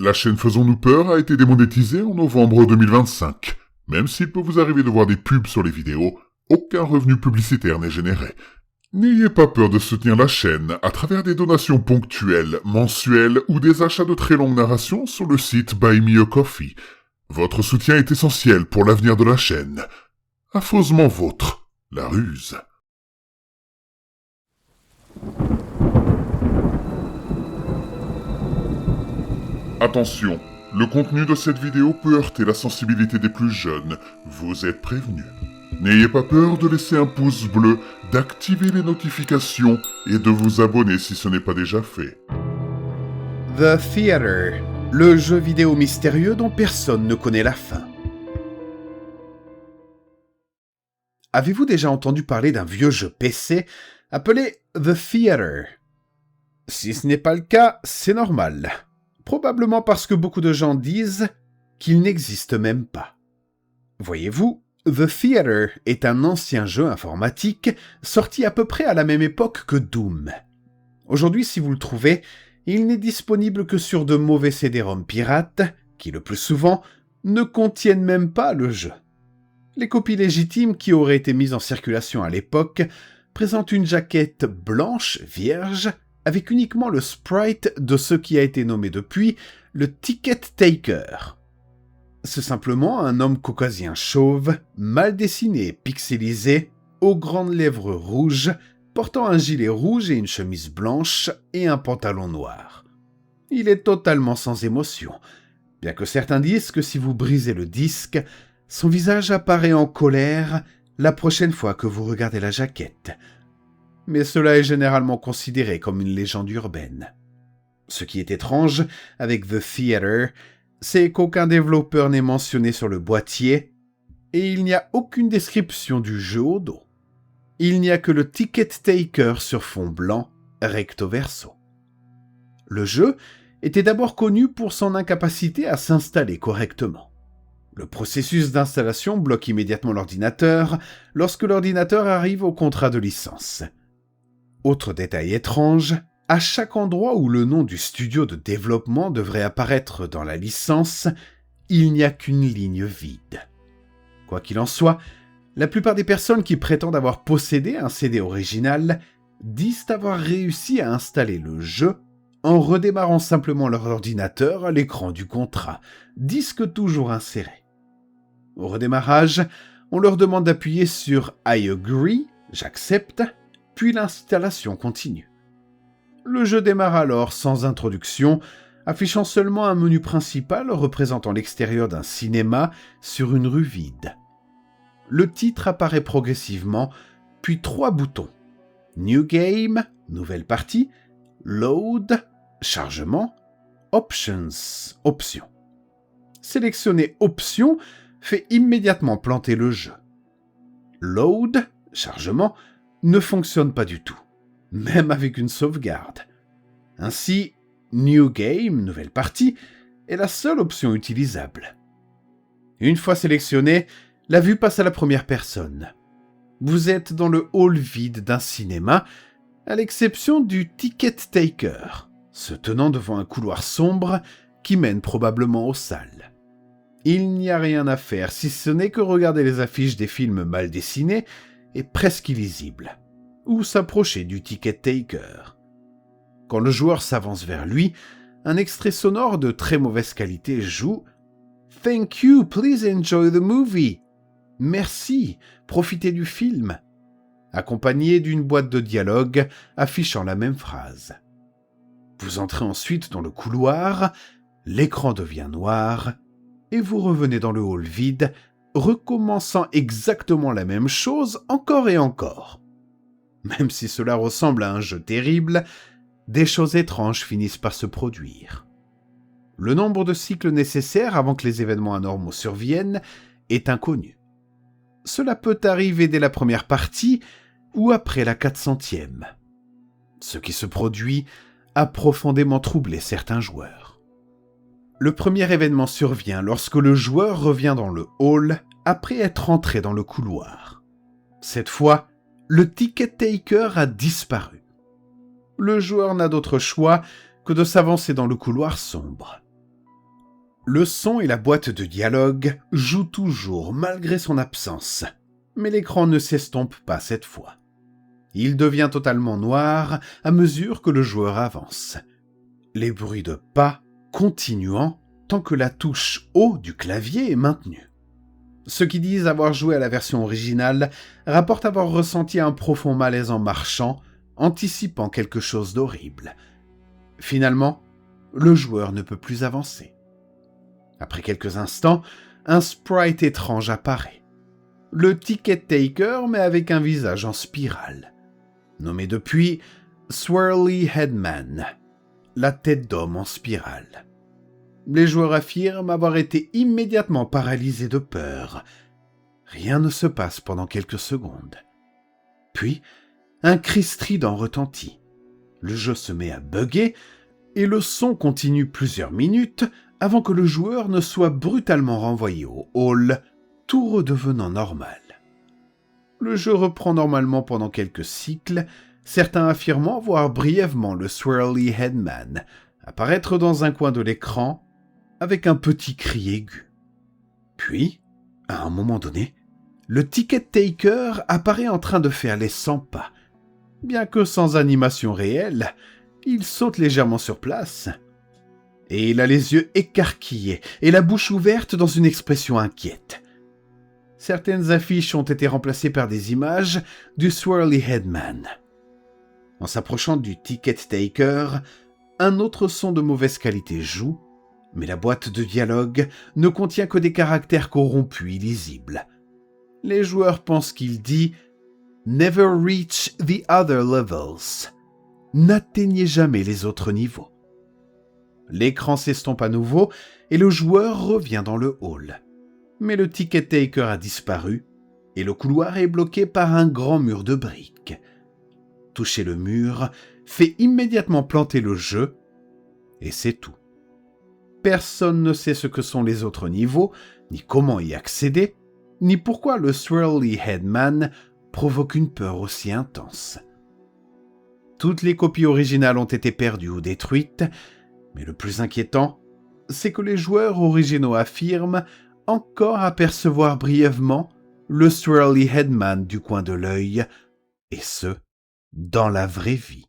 La chaîne Faisons-nous peur a été démonétisée en novembre 2025. Même s'il peut vous arriver de voir des pubs sur les vidéos, aucun revenu publicitaire n'est généré. N'ayez pas peur de soutenir la chaîne à travers des donations ponctuelles, mensuelles ou des achats de très longues narrations sur le site Buy Me a Coffee. Votre soutien est essentiel pour l'avenir de la chaîne. Affreusement vôtre, la ruse. Attention, le contenu de cette vidéo peut heurter la sensibilité des plus jeunes. Vous êtes prévenus. N'ayez pas peur de laisser un pouce bleu, d'activer les notifications et de vous abonner si ce n'est pas déjà fait. The Theater, le jeu vidéo mystérieux dont personne ne connaît la fin. Avez-vous déjà entendu parler d'un vieux jeu PC appelé The Theater? Si ce n'est pas le cas, c'est normal. Probablement parce que beaucoup de gens disent qu'il n'existe même pas. Voyez-vous, The Theater est un ancien jeu informatique sorti à peu près à la même époque que Doom. Aujourd'hui, si vous le trouvez, il n'est disponible que sur de mauvais CD-ROM pirates qui, le plus souvent, ne contiennent même pas le jeu. Les copies légitimes qui auraient été mises en circulation à l'époque présentent une jaquette blanche, vierge, avec uniquement le sprite de ce qui a été nommé depuis le Ticket Taker. C'est simplement un homme caucasien chauve, mal dessiné et pixelisé, aux grandes lèvres rouges, portant un gilet rouge et une chemise blanche et un pantalon noir. Il est totalement sans émotion, bien que certains disent que si vous brisez le disque, son visage apparaît en colère la prochaine fois que vous regardez la jaquette. Mais cela est généralement considéré comme une légende urbaine. Ce qui est étrange avec The Theater, c'est qu'aucun développeur n'est mentionné sur le boîtier et il n'y a aucune description du jeu au dos. Il n'y a que le Ticket Taker sur fond blanc, recto verso. Le jeu était d'abord connu pour son incapacité à s'installer correctement. Le processus d'installation bloque immédiatement l'ordinateur lorsque l'ordinateur arrive au contrat de licence. Autre détail étrange, à chaque endroit où le nom du studio de développement devrait apparaître dans la licence, il n'y a qu'une ligne vide. Quoi qu'il en soit, la plupart des personnes qui prétendent avoir possédé un CD original disent avoir réussi à installer le jeu en redémarrant simplement leur ordinateur à l'écran du contrat, disque toujours inséré. Au redémarrage, on leur demande d'appuyer sur « I agree », j'accepte, puis l'installation continue. Le jeu démarre alors sans introduction, affichant seulement un menu principal représentant l'extérieur d'un cinéma sur une rue vide. Le titre apparaît progressivement, puis 3 boutons. New Game, nouvelle partie, Load, chargement, Options, options. Sélectionner Options fait immédiatement planter le jeu. Load, chargement, ne fonctionne pas du tout, même avec une sauvegarde. Ainsi, New Game, nouvelle partie, est la seule option utilisable. Une fois sélectionnée, la vue passe à la première personne. Vous êtes dans le hall vide d'un cinéma, à l'exception du Ticket Taker, se tenant devant un couloir sombre qui mène probablement aux salles. Il n'y a rien à faire si ce n'est que regarder les affiches des films mal dessinés et presque illisibles, ou s'approcher du Ticket Taker. Quand le joueur s'avance vers lui, un extrait sonore de très mauvaise qualité joue « Thank you, please enjoy the movie » « Merci, profitez du film » accompagné d'une boîte de dialogue affichant la même phrase. Vous entrez ensuite dans le couloir, l'écran devient noir, et vous revenez dans le hall vide, recommençant exactement la même chose encore et encore. Même si cela ressemble à un jeu terrible, des choses étranges finissent par se produire. Le nombre de cycles nécessaires avant que les événements anormaux surviennent est inconnu. Cela peut arriver dès la première partie ou après la 400e. Ce qui se produit a profondément troublé certains joueurs. Le premier événement survient lorsque le joueur revient dans le hall après être entré dans le couloir. Cette fois, le Ticket Taker a disparu. Le joueur n'a d'autre choix que de s'avancer dans le couloir sombre. Le son et la boîte de dialogue jouent toujours malgré son absence, mais l'écran ne s'estompe pas cette fois. Il devient totalement noir à mesure que le joueur avance. Les bruits de pas continuant tant que la touche haut du clavier est maintenue. Ceux qui disent avoir joué à la version originale rapportent avoir ressenti un profond malaise en marchant, anticipant quelque chose d'horrible. Finalement, le joueur ne peut plus avancer. Après quelques instants, un sprite étrange apparaît. Le Ticket Taker, mais avec un visage en spirale. Nommé depuis Swirly Headman, la tête d'homme en spirale. Les joueurs affirment avoir été immédiatement paralysés de peur. Rien ne se passe pendant quelques secondes. Puis, un cri strident retentit. Le jeu se met à bugger et le son continue plusieurs minutes avant que le joueur ne soit brutalement renvoyé au hall, tout redevenant normal. Le jeu reprend normalement pendant quelques cycles, certains affirmant voir brièvement le Swirly Headman apparaître dans un coin de l'écran avec un petit cri aigu. Puis, à un moment donné, le Ticket Taker apparaît en train de faire les 100 pas. Bien que sans animation réelle, il saute légèrement sur place. Et il a les yeux écarquillés et la bouche ouverte dans une expression inquiète. Certaines affiches ont été remplacées par des images du Swirly Headman. En s'approchant du Ticket Taker, un autre son de mauvaise qualité joue, mais la boîte de dialogue ne contient que des caractères corrompus illisibles. Les joueurs pensent qu'il dit « Never reach the other levels ». N'atteignez jamais les autres niveaux. L'écran s'estompe à nouveau et le joueur revient dans le hall. Mais le Ticket Taker a disparu et le couloir est bloqué par un grand mur de briques. Toucher le mur fait immédiatement planter le jeu et c'est tout. Personne ne sait ce que sont les autres niveaux, ni comment y accéder, ni pourquoi le Swirly Headman provoque une peur aussi intense. Toutes les copies originales ont été perdues ou détruites, mais le plus inquiétant, c'est que les joueurs originaux affirment encore apercevoir brièvement le Swirly Headman du coin de l'œil, et ce, dans la vraie vie.